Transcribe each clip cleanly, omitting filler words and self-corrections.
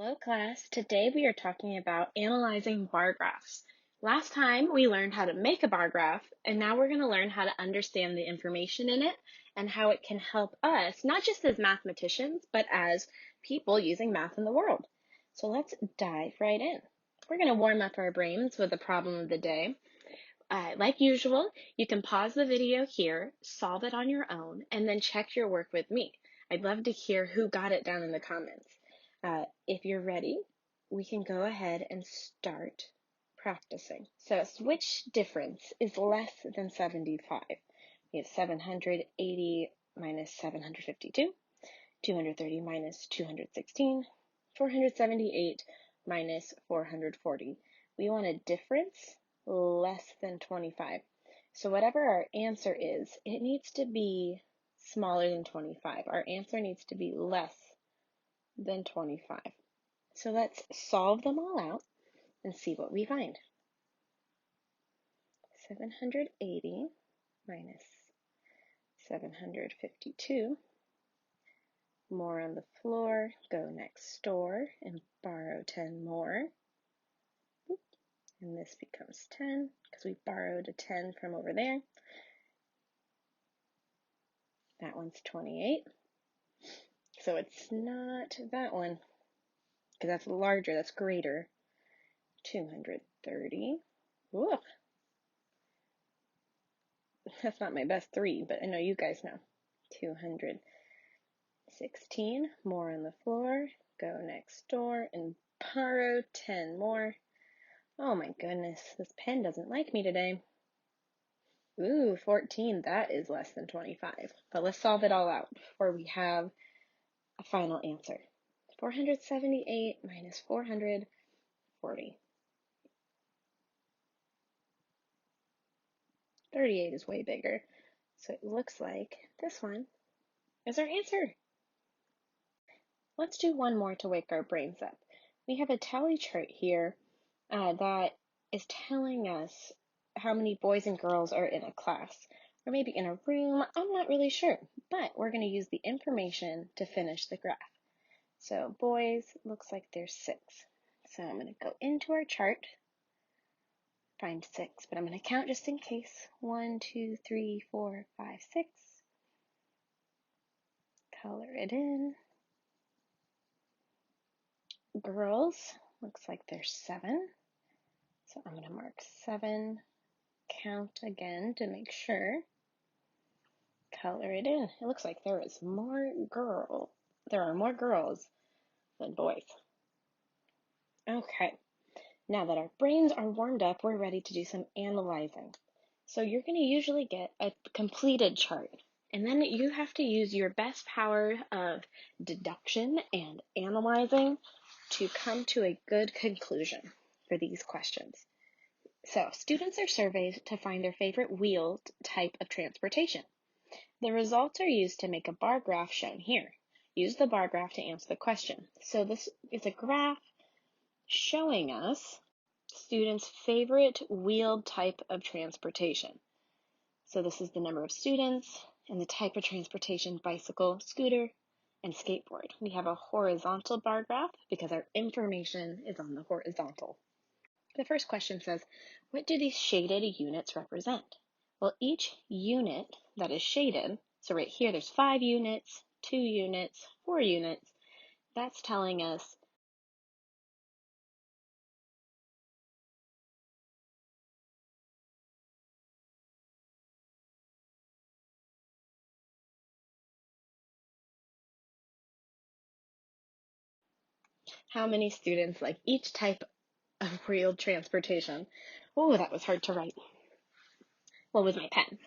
Hello class, today we are talking about analyzing bar graphs. Last time we learned how to make a bar graph, and now we're going to learn how to understand the information in it and how it can help us, not just as mathematicians, but as people using math in the world. So let's dive right in. We're going to warm up our brains with the problem of the day. Like usual, you can pause the video here, solve it on your own, and then check your work with me. I'd love to hear who got it down in the comments. If you're ready, we can go ahead and start practicing. So which difference is less than 75? We have 780 minus 752, 230 minus 216, 478 minus 440. We want a difference less than 25. So whatever our answer is, it needs to be smaller than 25. Our answer needs to be less than 25. So let's solve them all out and see what we find. 780 minus 752. More on the floor, go next door and borrow 10 more. And this becomes 10 because we borrowed a 10 from over there. That one's 28. So it's not that one because that's larger, that's greater. 230. Whoa. That's not my best 3, but I know you guys know. 216, more on the floor, go next door and borrow 10 more. Oh my goodness, this pen doesn't like me today. Ooh, 14, that is less than 25. But let's solve it all out before we have a final answer. 478 minus 440. 38 is way bigger. So it looks like this one is our answer. Let's do one more to wake our brains up. We have a tally chart here that is telling us how many boys and girls are in a class, or maybe in a room. I'm not really sure, but we're going to use the information to finish the graph. So boys, looks like there's 6. So I'm going to go into our chart, find 6, but I'm going to count just in case. 1, 2, 3, 4, 5, 6. Color it in. Girls, looks like there's 7. So I'm going to mark 7, count again to make sure. Color it in. It looks like there are more girls than boys. Okay, now that our brains are warmed up, we're ready to do some analyzing. So you're going to usually get a completed chart, and then you have to use your best power of deduction and analyzing to come to a good conclusion for these questions. So students are surveyed to find their favorite wheeled type of transportation. The results are used to make a bar graph shown here. Use the bar graph to answer the question. So this is a graph showing us students' favorite wheeled type of transportation. So this is the number of students and the type of transportation: bicycle, scooter, and skateboard. We have a horizontal bar graph because our information is on the horizontal. The first question says, what do these shaded units represent? Well, each unit that is shaded, so right here there's 5 units, 2 units, 4 units, that's telling us how many students like each type of wheeled transportation. Oh, that was hard to write. Well, with my pen.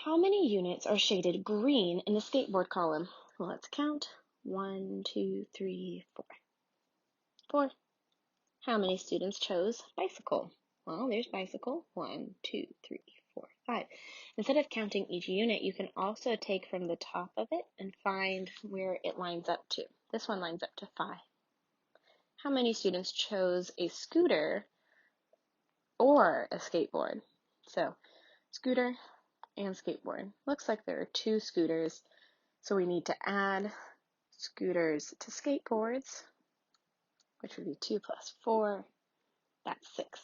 How many units are shaded green in the skateboard column? Well, let's count. 1, 2, 3, 4. 4. How many students chose bicycle? Well, there's bicycle. 1, 2, 3, 4, 5. Instead of counting each unit, you can also take from the top of it and find where it lines up to. This one lines up to 5. How many students chose a scooter or a skateboard? So, scooter and skateboard. Looks like there are 2 scooters, so we need to add scooters to skateboards, which would be 2 plus 4, that's 6.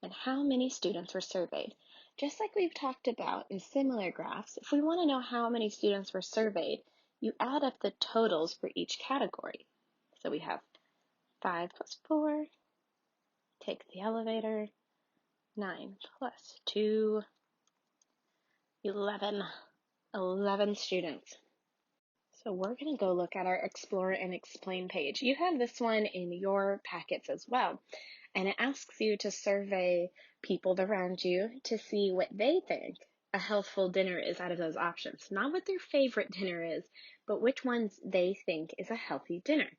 And how many students were surveyed? Just like we've talked about in similar graphs, if we want to know how many students were surveyed, you add up the totals for each category. So we have 5 plus 4, take the elevator, 9 plus 2, 11 students. So we're going to go look at our Explore and Explain page. You have this one in your packets as well, and it asks you to survey people around you to see what they think a healthful dinner is out of those options. Not what their favorite dinner is, but which ones they think is a healthy dinner.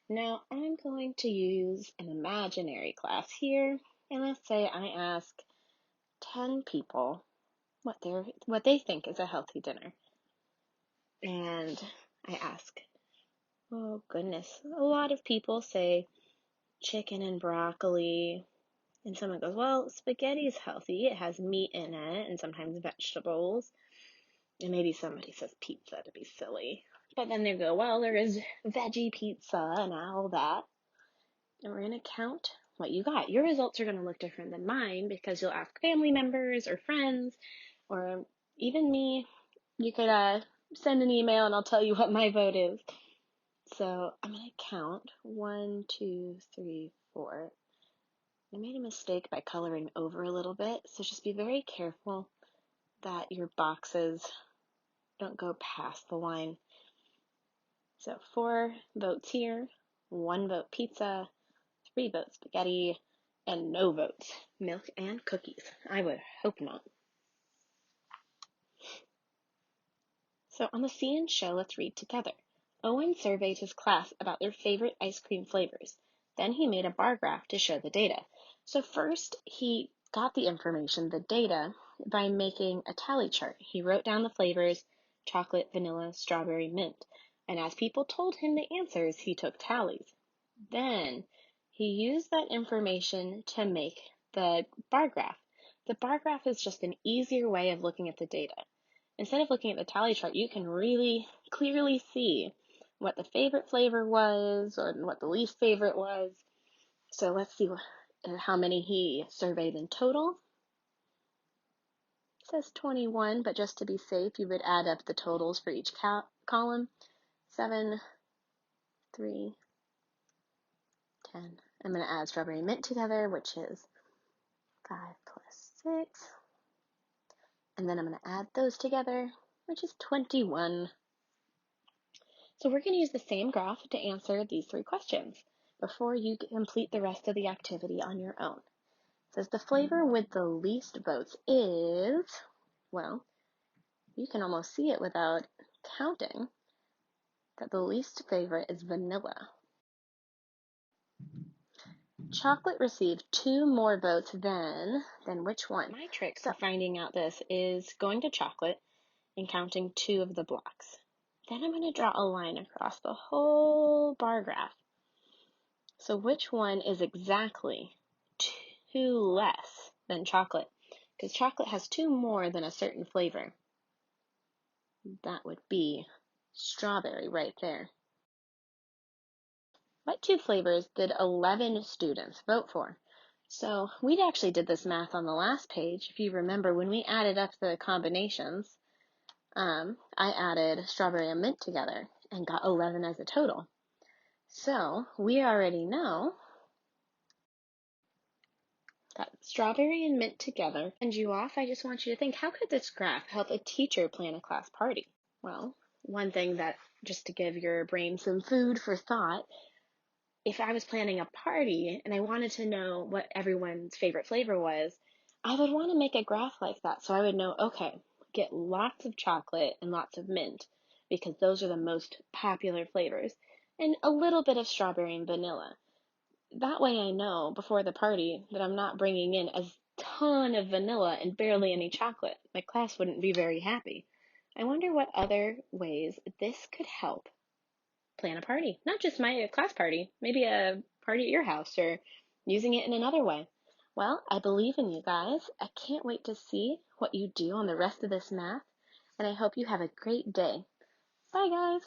Now, I'm going to use an imaginary class here, and let's say I ask 10 people what they think is a healthy dinner. And I ask, oh goodness, a lot of people say chicken and broccoli, and someone goes, well, spaghetti is healthy, it has meat in it, and sometimes vegetables, and maybe somebody says pizza to be silly, but then they go, well, there is veggie pizza and all that, and we're going to count what you got. Your results are going to look different than mine, because you'll ask family members or friends, or even me. You could send an email and I'll tell you what my vote is. So I'm going to count 1, 2, 3, 4. I made a mistake by coloring over a little bit, so just be very careful that your boxes don't go past the line. So 4 votes here, 1 vote pizza, 3 votes spaghetti, and no votes milk and cookies. I would hope not. So on the See and Show, let's read together. Owen surveyed his class about their favorite ice cream flavors. Then he made a bar graph to show the data. So first, he got the information, the data, by making a tally chart. He wrote down the flavors, chocolate, vanilla, strawberry, mint. And as people told him the answers, he took tallies. Then he used that information to make the bar graph. The bar graph is just an easier way of looking at the data. Instead of looking at the tally chart, you can really clearly see what the favorite flavor was or what the least favorite was. So let's see how many he surveyed in total. It says 21, but just to be safe, you would add up the totals for each column. 7, 3, 10. I'm going to add strawberry mint together, which is 5 plus 6. And then I'm going to add those together, which is 21. So we're going to use the same graph to answer these 3 questions before you complete the rest of the activity on your own. It says the flavor with the least votes is, well, you can almost see it without counting, that the least favorite is vanilla. Chocolate received 2 more votes than which one? My trick for finding out this is going to chocolate and counting 2 of the blocks. Then I'm going to draw a line across the whole bar graph. So which one is exactly 2 less than chocolate? Because chocolate has 2 more than a certain flavor. That would be strawberry right there. What 2 flavors did 11 students vote for? So we actually did this math on the last page. If you remember, when we added up the combinations, I added strawberry and mint together and got 11 as a total. So we already know that strawberry and mint together. And you off, I just want you to think, how could this graph help a teacher plan a class party? Well, one thing that, just to give your brain some food for thought, if I was planning a party and I wanted to know what everyone's favorite flavor was, I would want to make a graph like that. So I would know, okay, get lots of chocolate and lots of mint because those are the most popular flavors, and a little bit of strawberry and vanilla. That way I know before the party that I'm not bringing in a ton of vanilla and barely any chocolate. My class wouldn't be very happy. I wonder what other ways this could help plan a party. Not just my class party, maybe a party at your house or using it in another way. Well, I believe in you guys. I can't wait to see what you do on the rest of this math, and I hope you have a great day. Bye, guys.